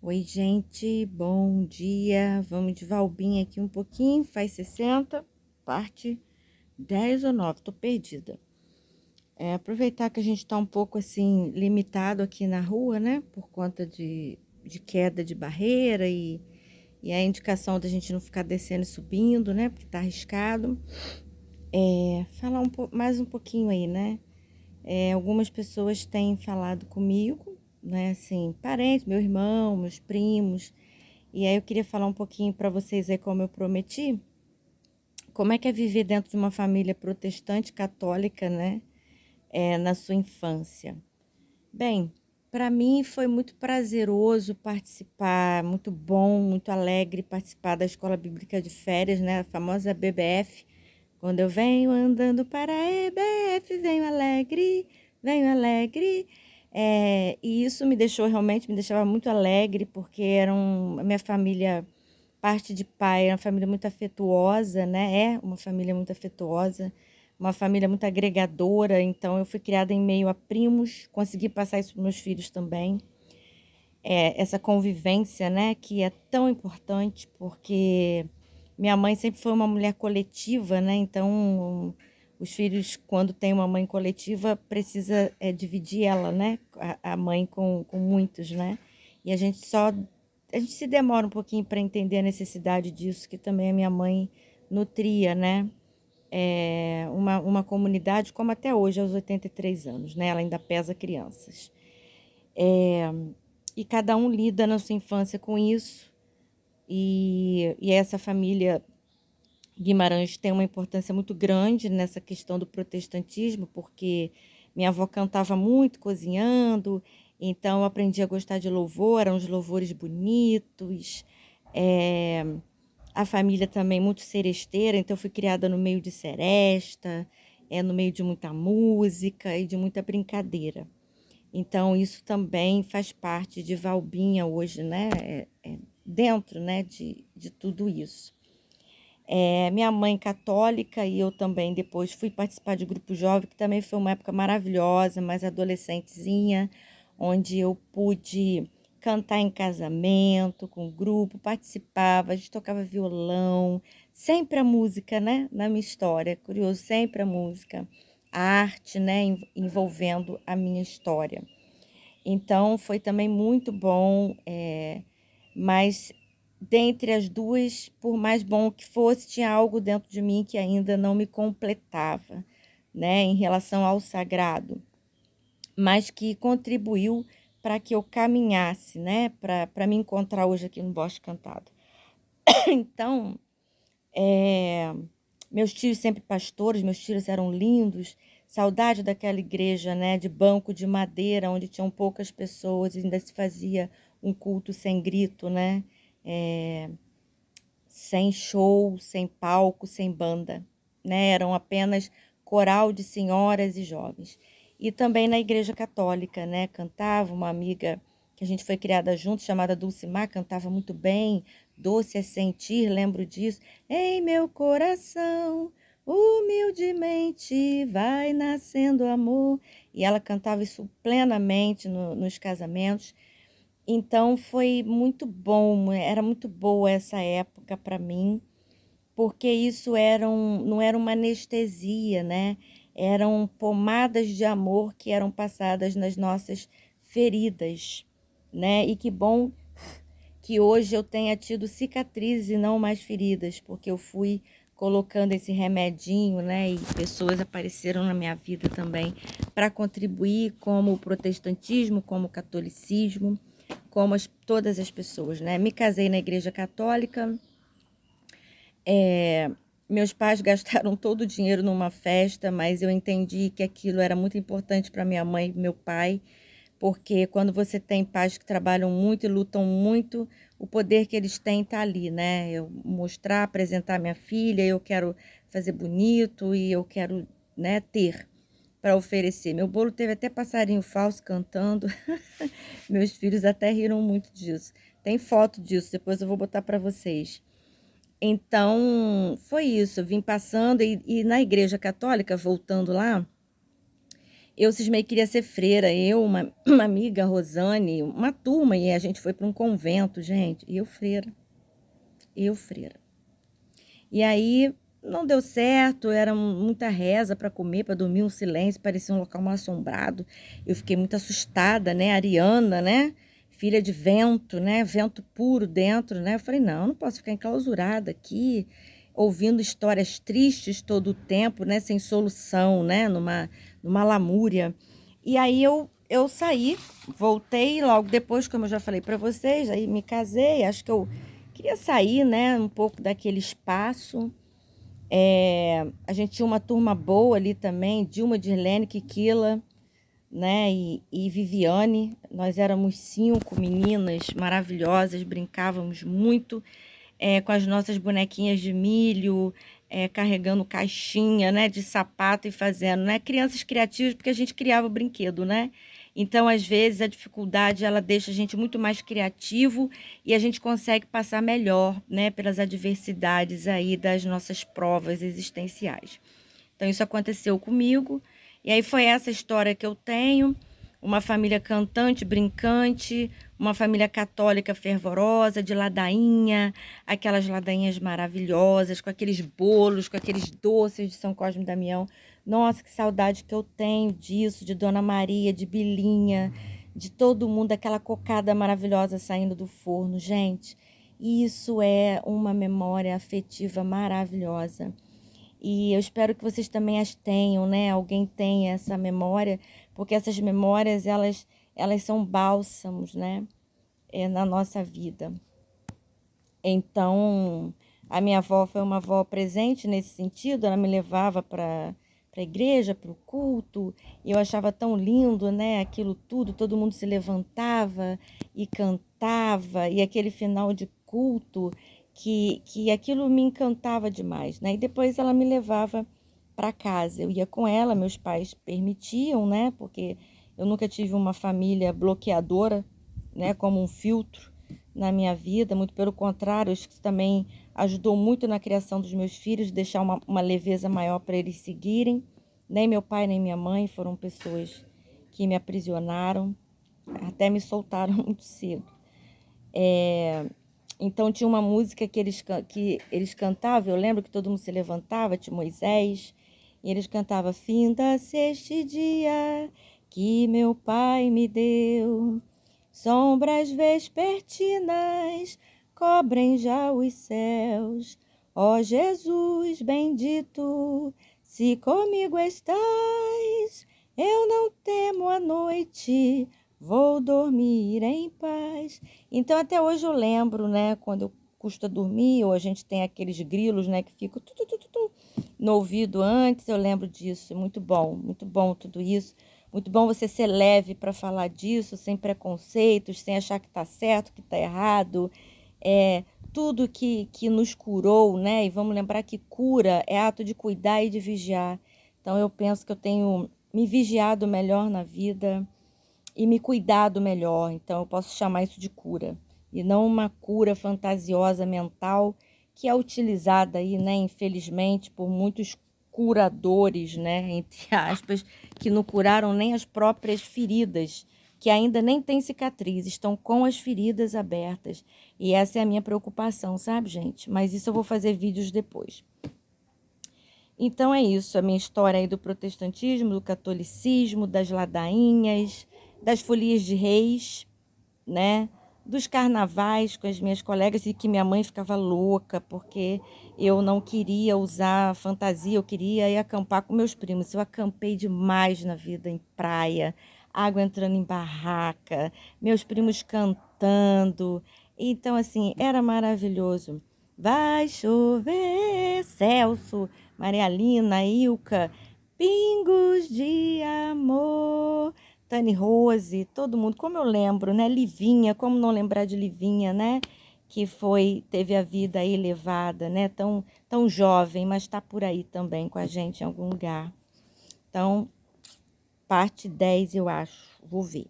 Oi, gente, bom dia. Vamos de Valbinha aqui um pouquinho, faz 60, parte 10 ou 9, tô perdida. Aproveitar que a gente tá um pouco assim, limitado aqui na rua, né, por conta de queda de barreira e a indicação da gente não ficar descendo e subindo, né, porque tá arriscado. Falar mais um pouquinho aí, né. Algumas pessoas têm falado comigo, né, assim, parentes, meu irmão, meus primos. E aí eu queria falar um pouquinho para vocês aí, como eu prometi, como é que é viver dentro de uma família protestante católica, né, na sua infância. Bem, para mim foi muito prazeroso participar, muito bom, muito alegre participar da Escola Bíblica de Férias, né, a famosa BBF. Quando eu venho andando para a EBF, venho alegre. E isso me deixou realmente, me deixava muito alegre, porque a minha família, parte de pai, é uma família muito afetuosa, né? É uma família muito afetuosa, uma família muito agregadora. Então, eu fui criada em meio a primos, consegui passar isso para meus filhos também. Essa convivência, né, que é tão importante, porque minha mãe sempre foi uma mulher coletiva, né? Então, os filhos, quando tem uma mãe coletiva, precisa dividir ela, né? A mãe com muitos, né? E a gente se demora um pouquinho para entender a necessidade disso, que também a minha mãe nutria, né? Uma comunidade, como até hoje, aos 83 anos, né? Ela ainda pesa crianças. E cada um lida na sua infância com isso. E essa família Guimarães tem uma importância muito grande nessa questão do protestantismo, porque minha avó cantava muito cozinhando, então eu aprendi a gostar de louvor, eram uns louvores bonitos. É, a família também muito seresteira, então eu fui criada no meio de seresta, no meio de muita música e de muita brincadeira. Então isso também faz parte de Valbinha hoje, né? Dentro, né, de tudo isso. Minha mãe católica e eu também depois fui participar de grupo jovem, que também foi uma época maravilhosa, mais adolescentezinha, onde eu pude cantar em casamento, com grupo, participava, a gente tocava violão, sempre a música, né, na minha história, curioso, sempre a música, a arte, né, envolvendo a minha história. Então foi também muito bom, mas dentre as duas, por mais bom que fosse, tinha algo dentro de mim que ainda não me completava, né, em relação ao sagrado, mas que contribuiu para que eu caminhasse, né, para me encontrar hoje aqui no Bosque Cantado. Então, é, meus tios sempre pastores, meus tios eram lindos, saudade daquela igreja, né, de banco de madeira, onde tinham poucas pessoas, e ainda se fazia um culto sem grito, né, sem show, sem palco, sem banda, né, eram apenas coral de senhoras e jovens. E também na igreja católica, né, cantava uma amiga que a gente foi criada junto, chamada Dulcimar, cantava muito bem, Doce é sentir, lembro disso. Em meu coração, humildemente, vai nascendo amor. E ela cantava isso plenamente nos casamentos. Então foi muito bom, era muito boa essa época para mim, porque isso não era uma anestesia, né? Eram pomadas de amor que eram passadas nas nossas feridas, né? E que bom que hoje eu tenha tido cicatrizes e não mais feridas, porque eu fui colocando esse remedinho, né? E pessoas apareceram na minha vida também para contribuir, como o protestantismo, como o catolicismo, como todas as pessoas, né? Me casei na igreja católica. Meus pais gastaram todo o dinheiro numa festa, mas eu entendi que aquilo era muito importante para minha mãe e meu pai, porque quando você tem pais que trabalham muito e lutam muito, o poder que eles têm está ali, né? Eu mostrar, apresentar minha filha, eu quero fazer bonito e eu quero, né, ter para oferecer. Meu bolo teve até passarinho falso cantando. Meus filhos até riram muito disso. Tem foto disso, depois eu vou botar para vocês. Então, foi isso. Eu vim passando e na igreja católica, voltando lá, eu cismei que queria ser freira, eu, uma amiga, Rosane, uma turma, e a gente foi para um convento, gente, e eu freira. E aí não deu certo, era muita reza para comer, para dormir, um silêncio, parecia um local mal assombrado. Eu fiquei muito assustada, né? Ariana, né? Filha de vento, né? Vento puro dentro, né? Eu falei, não posso ficar enclausurada aqui, ouvindo histórias tristes todo o tempo, né? Sem solução, né? Numa lamúria. E aí eu saí, voltei logo depois, como eu já falei para vocês, aí me casei, acho que eu queria sair, né, um pouco daquele espaço. A gente tinha uma turma boa ali também, Dilma, Dirlene, Kikila, né, e Viviane. Nós éramos 5 meninas maravilhosas, brincávamos muito com as nossas bonequinhas de milho, carregando caixinha, né, de sapato e fazendo, né, crianças criativas, porque a gente criava o brinquedo, né? Então, às vezes, a dificuldade, ela deixa a gente muito mais criativo e a gente consegue passar melhor, né, pelas adversidades aí das nossas provas existenciais. Então, isso aconteceu comigo. E aí foi essa história que eu tenho. Uma família cantante, brincante, uma família católica fervorosa, de ladainha, aquelas ladainhas maravilhosas, com aqueles bolos, com aqueles doces de São Cosme e Damião. Nossa, que saudade que eu tenho disso, de Dona Maria, de Bilinha, de todo mundo, aquela cocada maravilhosa saindo do forno. Gente, isso é uma memória afetiva maravilhosa. E eu espero que vocês também as tenham, né? Alguém tenha essa memória, porque essas memórias, elas são bálsamos, né? Na nossa vida. Então, a minha avó foi uma avó presente nesse sentido, ela me levava para a igreja, para o culto, e eu achava tão lindo, né? Aquilo tudo, todo mundo se levantava e cantava, e aquele final de culto, que aquilo me encantava demais, né? E depois ela me levava para casa, eu ia com ela, meus pais permitiam, né? Porque eu nunca tive uma família bloqueadora, né? Como um filtro na minha vida, muito pelo contrário, acho que isso também ajudou muito na criação dos meus filhos, deixar uma leveza maior para eles seguirem. Nem meu pai nem minha mãe foram pessoas que me aprisionaram, até me soltaram muito cedo. Então tinha uma música que eles cantavam, eu lembro que todo mundo se levantava, tinha Moisés, e eles cantavam: finda-se este dia que meu pai me deu, sombras vespertinas cobrem já os céus. Ó Jesus bendito, se comigo estás, eu não temo a noite, vou dormir em paz. Então até hoje eu lembro, né, quando eu custa dormir, ou a gente tem aqueles grilos, né, que ficam no ouvido antes, eu lembro disso. Muito bom tudo isso. Muito bom você ser leve para falar disso, sem preconceitos, sem achar que está certo, que está errado. Tudo que nos curou, né? E vamos lembrar que cura é ato de cuidar e de vigiar. Então eu penso que eu tenho me vigiado melhor na vida e me cuidado melhor. Então eu posso chamar isso de cura. E não uma cura fantasiosa mental que é utilizada aí, né, infelizmente, por muitos curadores, né, entre aspas, que não curaram nem as próprias feridas, que ainda nem têm cicatriz, estão com as feridas abertas. E essa é a minha preocupação, sabe, gente? Mas isso eu vou fazer vídeos depois. Então é isso, a minha história aí do protestantismo, do catolicismo, das ladainhas, das folias de reis, né? Dos carnavais com as minhas colegas, e que minha mãe ficava louca porque eu não queria usar fantasia, eu queria ir acampar com meus primos. Eu acampei demais na vida, em praia, água entrando em barraca, meus primos cantando. Então, assim, era maravilhoso. Vai chover, Celso, Maria Lina, Ilka, pingos de amor. Tani Rose, todo mundo, como eu lembro, né? Livinha, como não lembrar de Livinha, né? Que teve a vida aí levada, né? Tão jovem, mas está por aí também com a gente em algum lugar. Então, parte 10, eu acho. Vou ver.